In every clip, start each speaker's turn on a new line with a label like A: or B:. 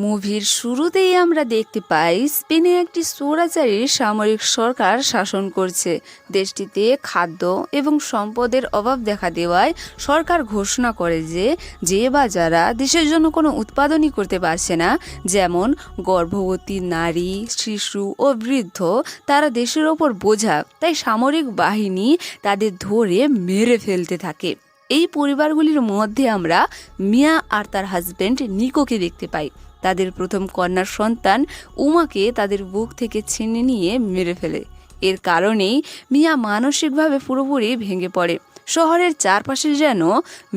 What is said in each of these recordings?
A: মুভির শুরুতেই আমরা দেখতে পাই স্পেনে একটি স্বৈরাচারী সামরিক সরকার শাসন করছে। দেশটিতে খাদ্য এবং সম্পদের অভাব দেখা দেওয়ায় সরকার ঘোষণা করে যে বা যারা দেশের জন্য কোনো উৎপাদনই করতে পারছে না, যেমন গর্ভবতী নারী, শিশু ও বৃদ্ধ, তারা দেশের ওপর বোঝা। তাই সামরিক বাহিনী তাদের ধরে মেরে ফেলতে থাকে। এই পরিবারগুলির মধ্যে আমরা মিয়া আর তার হাজবেন্ড নিকোকে দেখতে পাই। তাদের প্রথম কন্যার সন্তান উমাকে তাদের বুক থেকে ছিনিয়ে নিয়ে মেরে ফেলে। এর কারণেই মিয়া মানসিকভাবে পুরোপুরি ভেঙে পড়ে। শহরের চারপাশে যেন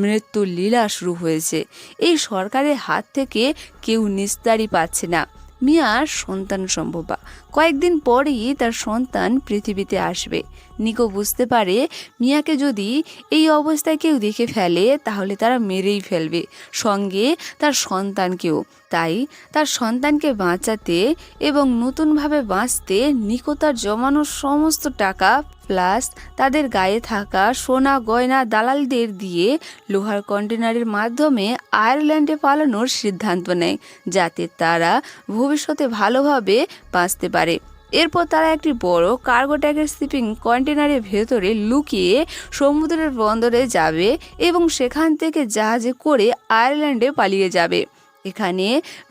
A: মৃত্যুর লীলা শুরু হয়েছে। এই সরকারের হাত থেকে কেউ নিস্তারি পাচ্ছে না। মিয়ার সন্তান সম্ভবা কয়েকদিন পরেই তার সন্তান পৃথিবীতে আসবে। নিকো বুঝতে পারে মিয়াকে যদি এই অবস্থায় কেউ দেখে ফেলে তাহলে তারা মেরেই ফেলবে, সঙ্গে তার সন্তানকেও। তাই তার সন্তানকে বাঁচাতে এবং নতুনভাবে বাঁচতে নিকো তার জমানো সমস্ত টাকা প্লাস তাদের গায়ে থাকা সোনা গয়না দালালদের দিয়ে লোহার কন্টেনারের মাধ্যমে আয়ারল্যান্ডে পালানোর সিদ্ধান্ত নেয়, যাতে তারা ভবিষ্যতে ভালোভাবে বাঁচতে পারে। এরপর তারা একটি বড় কার্গো ট্যাগের শিপিং কন্টেনারের ভেতরে লুকিয়ে সমুদ্রের বন্দরে যাবে এবং সেখান থেকে জাহাজে করে আয়ারল্যান্ডে পালিয়ে যাবে। এখানে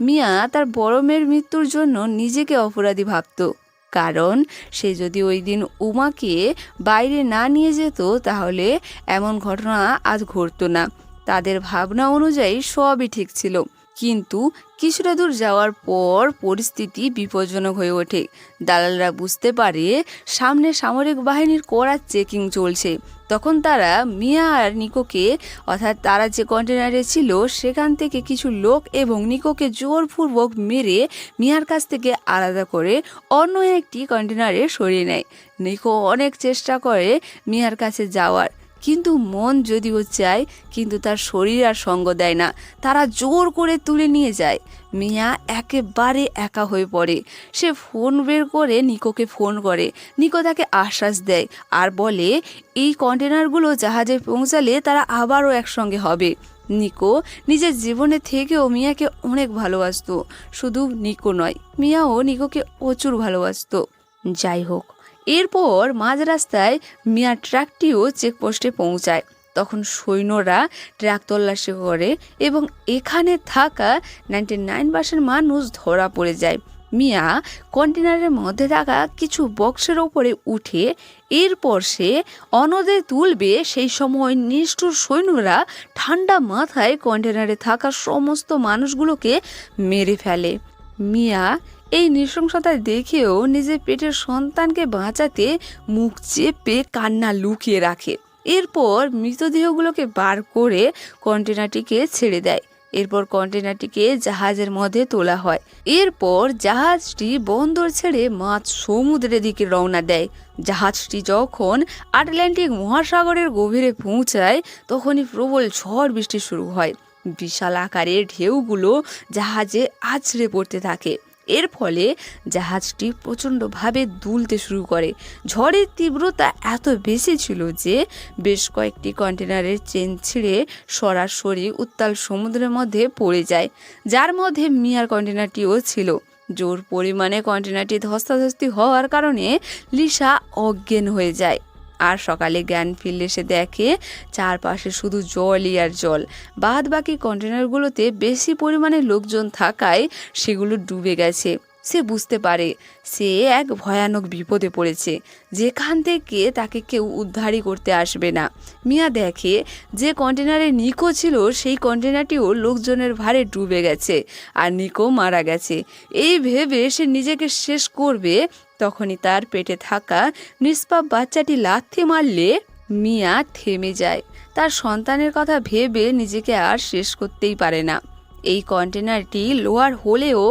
A: মিয়া তার বড় মেয়ের মৃত্যুর জন্য নিজেকে অপরাধী ভাবত, কারণ সে যদি ওই দিন উমাকে বাইরে না নিয়ে যেত তাহলে এমন ঘটনা আজ ঘটতো না। তাদের ভাবনা অনুযায়ী সবই ঠিক ছিল, কিন্তু কিছুটা দূর যাওয়ার পর পরিস্থিতি বিপজ্জনক হয়ে ওঠে। দালালরা বুঝতে পারে সামনে সামরিক বাহিনীর কড়া চেকিং চলছে। তখন তারা মিয়া আর নিকোকে, অর্থাৎ তারা যে কন্টেনারে ছিল সেখান থেকে কিছু লোক এবং নিকোকে জোরপূর্বক মেরে মিয়ার কাছ থেকে আলাদা করে অন্য একটি কন্টেনারে সরিয়ে নেয়। নিকো অনেক চেষ্টা করে মিয়ার কাছে যাওয়ার, কিন্তু মন যদিও চায় কিন্তু তার শরীর আর সঙ্গ দেয় না। তারা জোর করে তুলে নিয়ে যায়। মিয়া একেবারে একা হয়ে পড়ে। সে ফোন বের করে নিকোকে ফোন করে। নিকো তাকে আশ্বাস দেয় আর বলে এই কন্টেনারগুলো জাহাজে পৌঁছালে তারা আবারও একসঙ্গে হবে। নিকো নিজের জীবনে থেকেও মিয়াকে অনেক ভালোবাসতো। শুধু নিকো নয়, মিয়াও নিকোকে প্রচুর ভালোবাসতো। যাই হোক, এরপর মাঝ রাস্তায় মিয়ার ট্রাকটিও চেকপোস্টে পৌঁছায়। তখন সৈন্যরা ট্রাক তল্লাশি করে এবং এখানে থাকা 99% মানুষ ধরা পড়ে যায়। মিয়া কন্টেনারের মধ্যে থাকা কিছু বক্সের ওপরে উঠে এরপর সে অন্যদের তুলবে। সেই সময় নিষ্ঠুর সৈন্যরা ঠান্ডা মাথায় কন্টেনারে থাকা সমস্ত মানুষগুলোকে মেরে ফেলে। মিয়া এই নৃশংসতা দেখেও নিজের পেটের সন্তানকে বাঁচাতে মুখ চেপে কান্না লুকিয়ে রাখে। এরপর মৃতদেহগুলোকে বার করে কন্টেনারটিকে ছেড়ে দেয়। এরপর কন্টেনারটিকে জাহাজের মধ্যে তোলা হয়। এরপর জাহাজটি বন্দর ছেড়ে মাঝ সমুদ্রের দিকে রওনা দেয়। জাহাজটি যখন আটলান্টিক মহাসাগরের গভীরে পৌঁছায় তখনই প্রবল ঝড় বৃষ্টি শুরু হয়। বিশাল আকারের ঢেউগুলো জাহাজে আছড়ে পড়তে থাকে। এর ফলে জাহাজটি প্রচণ্ডভাবে দুলতে শুরু করে। ঝড়ের তীব্রতা এত বেশি ছিল যে বেশ কয়েকটি কন্টেনারের চেন ছিঁড়ে সরাসরি উত্তাল সমুদ্রের মধ্যে পড়ে যায়, যার মধ্যে মিয়ার কন্টেনারটিও ছিল। জোর পরিমাণে কন্টেনারটি ধস্তাধস্তি হওয়ার কারণে লিসা অজ্ঞান হয়ে যায়। আর সকালে জ্ঞান ফিরলে সে দেখে চারপাশে শুধু জলই আর জল। বাদ বাকি কন্টেনারগুলোতে বেশি পরিমাণে লোকজন থাকায় সেগুলো ডুবে গেছে। সে বুঝতে পারে সে এক ভয়ানক বিপদে পড়েছে, যেখান থেকে তাকে কেউ উদ্ধারই করতে আসবে না। মিয়া দেখে যে কন্টেনারে নিকো ছিল সেই কন্টেনারটিও লোকজনের ভারে ডুবে গেছে আর নিকো মারা গেছে। এই ভেবে সে নিজেকে শেষ করবে। তখনই তার পেটে থাকা নিষ্পাপ বাচ্চাটি লাথি মারলে মিয়া থেমে যায়। তার সন্তানের কথা ভেবে নিজেকে আর শেষ করতেই পারে না। এই কন্টেনারটি লোহার হলেও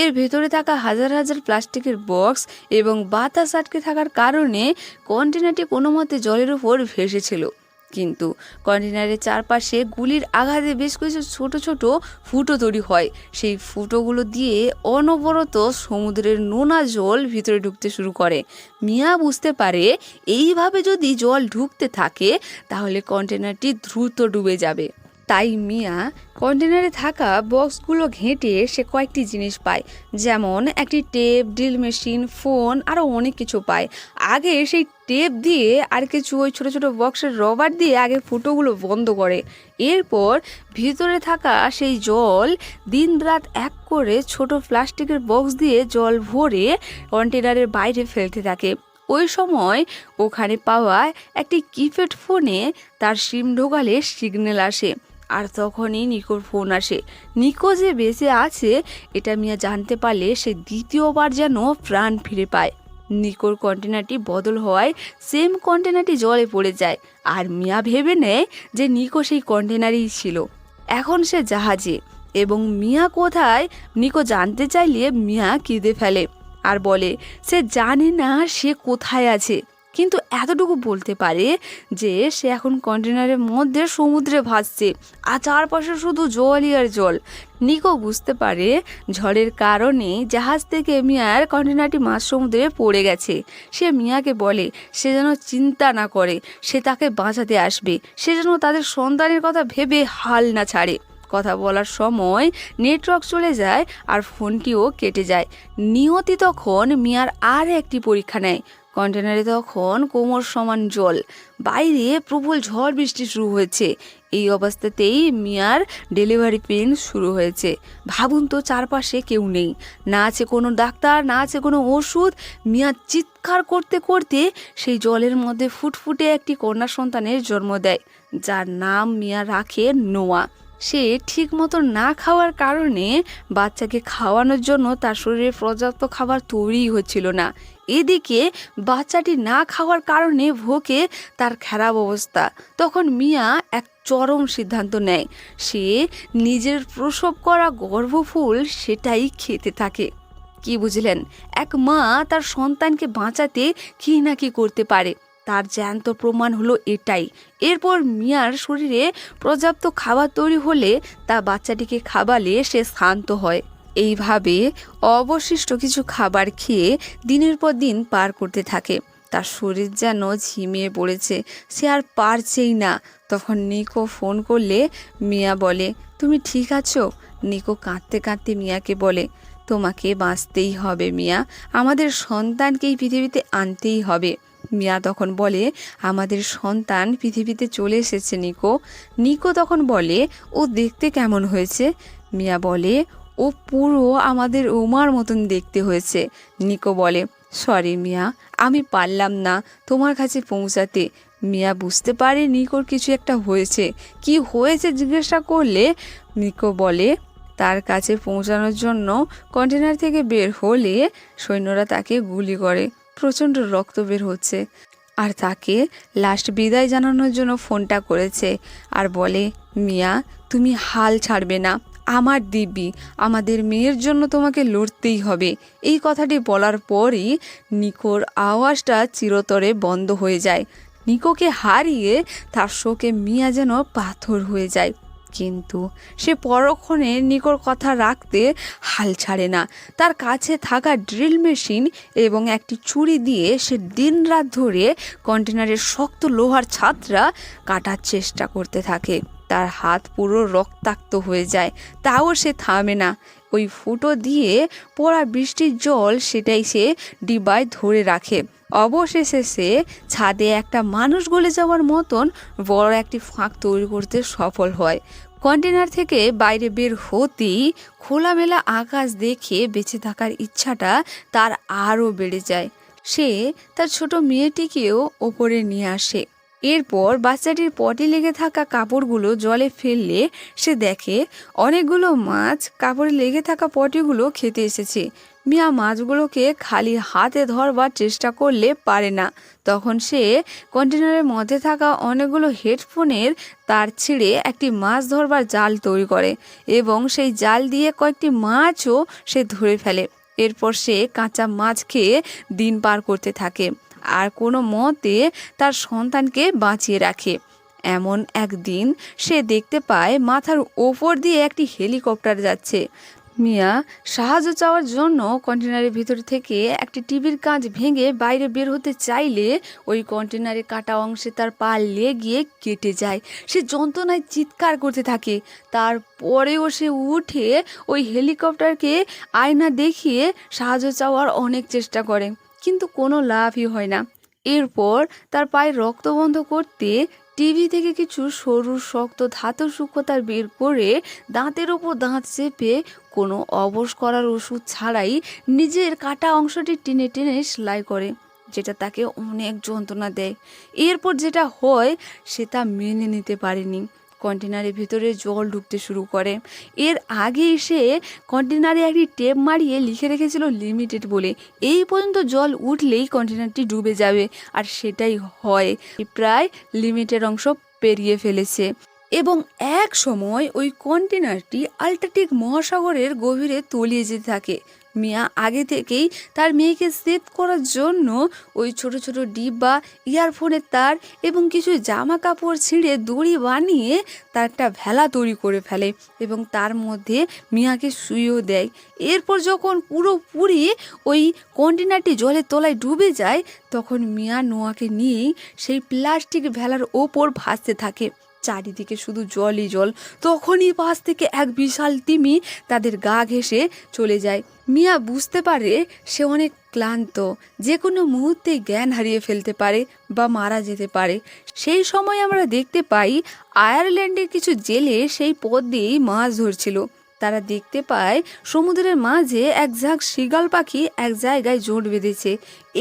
A: এর ভেতরে থাকা হাজার হাজার প্লাস্টিকের বক্স এবং বাতাস আটকে থাকার কারণে কন্টেনারটি কোনো মতে জলের উপর ভেসেছিল। কিন্তু কন্টেনারের চারপাশে গুলির আঘাতে বেশ কিছু ছোট ছোট ফুটো তৈরি হয়। সেই ফুটোগুলো দিয়ে অনবরত সমুদ্রের নোনা জল ভিতরে ঢুকতে শুরু করে। মিয়া বুঝতে পারে এইভাবে যদি জল ঢুকতে থাকে তাহলে কন্টেনারটি দ্রুত ডুবে যাবে। তাই মিয়া কন্টেনারে থাকা বক্সগুলো ঘেঁটে সে কয়েকটি জিনিস পায়, যেমন একটি টেপ, ড্রিল মেশিন, ফোন, আরও অনেক কিছু পায়। আগে সেই টেপ দিয়ে আর কিছু ওই ছোটো ছোটো বক্সের রবার দিয়ে আগে ফুটোগুলো বন্ধ করে। এরপর ভিতরে থাকা সেই জল দিন রাত এক করে ছোট প্লাস্টিকের বক্স দিয়ে জল ভরে কন্টেনারের বাইরে ফেলতে থাকে। ওই সময় ওখানে পাওয়া একটি কিপ্যাড ফোনে তার সিম ঢোকালে সিগন্যাল আসে, আর তখনই নিকোর ফোন আসে। নিকো যে বেঁচে আছে এটা মিয়া জানতে পারলে সে দ্বিতীয়বার যেন প্রাণ ফিরে পায়। নিকোর কন্টেনারটি বদল হওয়ায় সেম কন্টেনারটি জলে পড়ে যায়, আর মিয়া ভেবে নেয় যে নিকো সেই কন্টেনারই ছিল। এখন সে জাহাজে, এবং মিয়া কোথায় নিকো জানতে চাইলে মিয়া কেঁদে ফেলে আর বলে সে জানে না সে কোথায় আছে, কিন্তু এতটুকু বলতে পারে যে সে এখন কন্টেনারের মধ্যে সমুদ্রে ভাসছে, আর চারপাশে শুধু জলই আর জল। নিকো বুঝতে পারে ঝড়ের কারণে জাহাজ থেকে মিয়ার কন্টেনারটি মাঝ সমুদ্রে পড়ে গেছে। সে মিয়াকে বলে সে যেন চিন্তা না করে, সে তাকে বাঁচাতে আসবে, সে যেন তাদের সন্তানের কথা ভেবে হাল না ছাড়ে। কথা বলার সময় নেটওয়ার্ক চলে যায় আর ফোনটিও কেটে যায়। নিয়তি তখন মিয়ার আর একটি পরীক্ষা নেয়। কন্টেনারে তখন কোমর সমান জল, বাইরে প্রবল ঝড় বৃষ্টি শুরু হয়েছে। এই অবস্থাতেই মিয়ার ডেলিভারি পেন শুরু হয়েছে। ভাবুন তো, চারপাশে কেউ নেই, না আছে কোনো ডাক্তার, না আছে কোনো ওষুধ। মিয়া চিৎকার করতে করতে সেই জলের মধ্যে ফুটফুটে একটি কন্যা সন্তানের জন্ম দেয়, যার নাম মিয়া রাখে নোয়া। সে ঠিক মতো না খাওয়ার কারণে বাচ্চাকে খাওয়ানোর জন্য তার শরীরে পর্যাপ্ত খাবার তৈরি হচ্ছিল না। এদিকে বাচ্চাটি না খাওয়ার কারণে ভোকে তার খারাপ অবস্থা। তখন মিয়া এক চরম সিদ্ধান্ত নেয়, সে নিজের প্রসব করা গর্ভফুল সেটাই খেতে থাকে। কি বুঝলেন? এক মা তার সন্তানকে বাঁচাতে কি না কি করতে পারে, তার জ্যান্ত প্রমাণ হলো এটাই। এরপর মিয়ার শরীরে পর্যাপ্ত খাবার তৈরি হলে তা বাচ্চাটিকে খাওয়ালে সে শান্ত হয়। এইভাবে অবশিষ্ট কিছু খাবার খেয়ে দিনের পর দিন পার করতে থাকে। তার শরীর যেন ঝিমিয়ে পড়েছে, সে আর পারছেই না। তখন নিকো ফোন করলে মিয়া বলে, তুমি ঠিক আছো? নিকো কাঁদতে কাঁদতে মিয়াকে বলে, তোমাকে বাঁচতেই হবে মিয়া, আমাদের সন্তানকে এই পৃথিবীতে আনতেই হবে। মিয়া তখন বলে, আমাদের সন্তান পৃথিবীতে চলে এসেছে নিকো। নিকো তখন বলে, ও দেখতে কেমন হয়েছে? মিয়া বলে, ও পুরো আমাদের উমার মতন দেখতে হয়েছে। নিকো বলে, সরি মিয়া, আমি পারলাম না তোমার কাছে পৌঁছাতে। মিয়া বুঝতে পারে নিকোর কিছু একটা হয়েছে। কি হয়েছে জিজ্ঞাসা করলে নিকো বলে, তার কাছে পৌঁছানোর জন্য কন্টেনার থেকে বের হলে সৈন্যরা তাকে গুলি করে, প্রচণ্ড রক্ত বের হচ্ছে, আর তাকে লাস্ট বিদায় জানানোর জন্য ফোনটা করেছে। আর বলে, মিয়া তুমি হাল ছাড়বে না, আমার দিব্যি, আমাদের মেয়ের জন্য তোমাকে লড়তেই হবে। এই কথাটি বলার পরই নিকোর আওয়াজটা চিরতরে বন্ধ হয়ে যায়। নিকোকে হারিয়ে তার শোকে মিয়া যেন পাথর হয়ে যায়, কিন্তু সে পরক্ষণে নিকোর কথা রাখতে হাল ছাড়ে না। তার কাছে থাকা ড্রিল মেশিন এবং একটি ছুরি দিয়ে সে দিনরাত ধরে কন্টেনারের শক্ত লোহার ছাদটা কাটার চেষ্টা করতে থাকে। তার হাত পুরো রক্তাক্ত হয়ে যায়, তাও সে থামে না। ওই ফুটো দিয়ে পড়া বৃষ্টির জল সেটাই সে ডিবায় ধরে রাখে। অবশেষে সে ছাদে একটা মানুষ গলে যাওয়ার মতন বড় একটি ফাঁক তৈরি করতে সফল হয়। কন্টেনার থেকে বাইরে বের হতেই খোলামেলা আকাশ দেখে বেঁচে থাকার ইচ্ছাটা তার আরও বেড়ে যায়। সে তার ছোট মেয়েটিকেও ওপরে নিয়ে আসে। এরপর বাচ্চাটির পটি লেগে থাকা কাপড়গুলো জলে ফেললে সে দেখে অনেকগুলো মাছ কাপড়ে লেগে থাকা পটিগুলো খেতে এসেছে। মিয়া মাছগুলোকে খালি হাতে ধরবার চেষ্টা করলে পারে না। তখন সে কন্টেনারের মধ্যে থাকা অনেকগুলো হেডফোনের তার ছিঁড়ে একটি মাছ ধরবার জাল তৈরি করে, এবং সেই জাল দিয়ে কয়েকটি মাছও সে ধরে ফেলে। এরপর সে কাঁচা মাছ খেয়ে দিন পার করতে থাকে, আর কোনো মতে তার সন্তানকে বাঁচিয়ে রাখে। এমন একদিন সে দেখতে পায় মাথার ওপর দিয়ে একটি হেলিকপ্টার যাচ্ছে। মিয়া সাহায্য চাওয়ার জন্য কন্টেনারের ভিতর থেকে একটি টিভির কাঁচ ভেঙে বাইরে বের হতে চাইলে ওই কন্টেনারে কাটা অংশে তার পা লেগে কেটে যায়। সে যন্ত্রণায় চিৎকার করতে থাকে। তারপরেও সে উঠে ওই হেলিকপ্টারকে আয়না দেখিয়ে সাহায্য চাওয়ার অনেক চেষ্টা করে, কিন্তু কোনো লাভই হয় না। এরপর তার পায়ে রক্ত বন্ধ করতে টিভি থেকে কিছু সরু শক্ত ধাতু সূক্ষ্মতা বের করে দাঁতের ওপর দাঁত চেপে কোনো অবশ করার ওষুধ ছাড়াই নিজের কাটা অংশটি টেনে টেনে সেলাই করে, যেটা তাকে অনেক যন্ত্রণা দেয়। এরপর যেটা হয় সে তা মেনে নিতে পারেনি। কন্টেনারের ভিতরে জল ঢুকতে শুরু করে। এর আগেই সে কন্টেনারে একটি টেপ মারিয়ে লিখে রেখেছিল লিমিটেড বলে। এই পর্যন্ত জল উঠলেই কন্টেনারটি ডুবে যাবে, আর সেটাই হয়। প্রায় লিমিটেড অংশ পেরিয়ে ফেলেছে এবং এক সময় ওই কন্টেনারটি আল্টার্কটিক মহাসাগরের গভীরে তলিয়ে যেতে থাকে। মিয়া আগে থেকেই তার মেয়েকে সেভ করার জন্য ওই ছোট ছোট ডিব্বা, ইয়ারফোনের তার এবং কিছু জামা কাপড় ছিঁড়ে দড়ি বানিয়ে তার একটা ভেলা তৈরি করে ফেলে এবং তার মধ্যে মিয়াকে শুয়েও দেয়। এরপর যখন পুরোপুরি ওই কন্টেনারটি জলের তলায় ডুবে যায়, তখন মিয়া নোয়াকে নিয়েই সেই প্লাস্টিক ভেলার ওপর ভাসতে থাকে। চারিদিকে শুধু জলই জল। তখনই পাশ থেকে এক বিশাল তিমি তাদের গা ঘেঁষে চলে যায়। মিয়া বুঝতে পারে সে অনেক ক্লান্ত, যে কোনো মুহূর্তেই জ্ঞান হারিয়ে ফেলতে পারে বা মারা যেতে পারে। সেই সময় আমরা দেখতে পাই আয়ারল্যান্ডের কিছু জেলে সেই পথ দিয়েই মাছ ধরছিল। তারা দেখতে পায় সমুদ্রের মাঝে এক ঝাঁক শৃগাল পাখি এক জায়গায় জোট বেঁধেছে।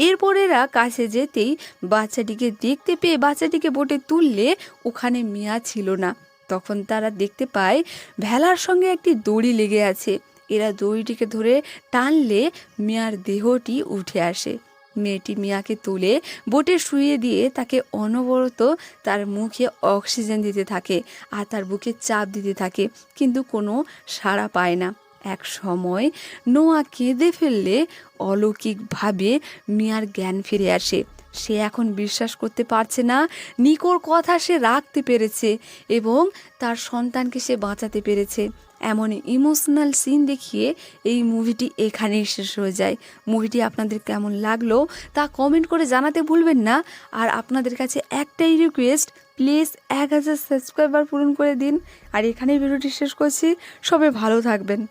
A: এরপর এরা কাছে যেতেই বাচ্চাটিকে দেখতে পেয়ে বাচ্চাটিকে বোটে তুললে ওখানে মিয়া ছিল না। তখন তারা দেখতে পায় ভেলার সঙ্গে একটি দড়ি লেগে আছে। এরা দড়িটিকে ধরে টানলে মিয়ার দেহটি উঠে আসে। মেয়েটি মিয়াকে তুলে বোটে শুইয়ে দিয়ে তাকে অনবরত তার মুখে অক্সিজেন দিতে থাকে আর তার বুকে চাপ দিতে থাকে, কিন্তু কোনো সাড়া পায় না। এক সময় নোয়া কেঁদে ফেললে অলৌকিকভাবে মিয়ার জ্ঞান ফিরে আসে। সে এখন বিশ্বাস করতে পারছে না নিকোর কথা সে রাখতে পেরেছে এবং তার সন্তানকে সে বাঁচাতে পেরেছে। এমন ইমোশনাল সিন দেখিয়ে এই মুভিটি এখানেই শেষ হয়ে যায়। মুভিটি আপনাদের কেমন লাগলো তা কমেন্ট করে জানাতে ভুলবেন না। আর আপনাদের কাছে একটাই রিকোয়েস্ট, প্লিজ 1000 সাবস্ক্রাইবার পূরণ করে দিন। আর এখানেই ভিডিওটি শেষ করছি। সবাই ভালো থাকবেন।